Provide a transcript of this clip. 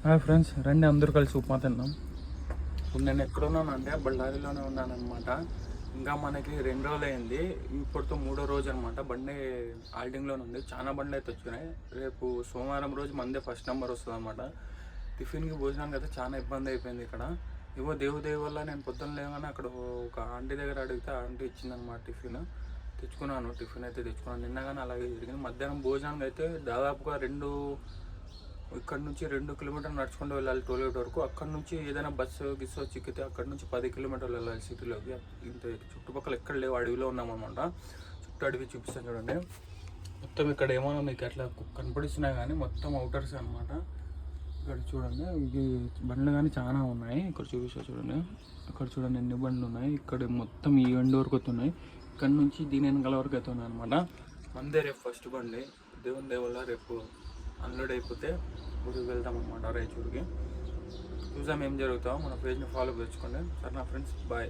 Hi friends, రండి అందరూ కలిసి ఉప్మా తిన్నాం. ఇప్పుడు నేను ఎక్కడున్నానంటే బళ్ళారిలోనే ఉన్నానమాట. ఇంకా మనకి 2 రోజులు అయింది, ఇప్పటితో 3వ రోజు అనమాట. బండి ఆల్టింగ్లోనే ఉంది. చాలా బండ్లు అయితే వచ్చినాయి. రేపు సోమవారం రోజు మందే ఫస్ట్ నెంబర్ వస్తుంది అనమాట. టిఫిన్కి భోజనానికి అయితే చాలా ఇబ్బంది అయిపోయింది ఇక్కడ. ఇవో దేవుదేవి వల్ల నేను పొద్దున్న లేగానే అక్కడ ఒక ఆంటీ దగ్గర అడిగితే ఆంటీ ఇచ్చిందనమాట టిఫిన్. టిఫిన్ అయితే తెచ్చుకున్నాను. నిన్న కానీ అలాగే జరిగింది. మధ్యాహ్నం భోజనానికి అయితే దాదాపుగా ఇక్కడ నుంచి 2 కిలోమీటర్లు నడుచుకుంటూ వెళ్ళాలి టోల్గేట్ వరకు. అక్కడ నుంచి ఏదైనా గిస్సు చిక్కితే అక్కడ నుంచి 10 కిలోమీటర్లు వెళ్ళాలి సిటీలోకి. ఇంత చుట్టుపక్కల ఎక్కడ లేవు, అడవిలో ఉన్నామన్నమాట. చుట్టూ అడవి చూపిస్తాను చూడండి. మొత్తం ఇక్కడ ఏమో మీకు అట్లా కనపడిస్తున్నాయి కానీ మొత్తం అవుటర్స్ అనమాట. ఇక్కడ చూడండి, ఇది బండ్లు కానీ చాలా ఉన్నాయి. ఇక్కడ చూపిస్తా చూడండి. అక్కడ చూడండి ఎన్ని బండ్లు ఉన్నాయి. ఇక్కడ మొత్తం ఈ ఎండ్ వరకు అవుతున్నాయి. ఇక్కడ నుంచి దీని వెనకాల వరకు అవుతున్నాయి అనమాట. మందే రేపు ఫస్ట్ బండి. దేవుని దేవుళ్ళ రేపు అన్లోడ్ అయిపోతే ఊరికి వెళ్తాం అనమాట, రాయచూరుకి. చూసాం ఏం జరుగుతామో. మన పేజ్ని ఫాలో చేసుకోండి. సరే నా ఫ్రెండ్స్, బాయ్.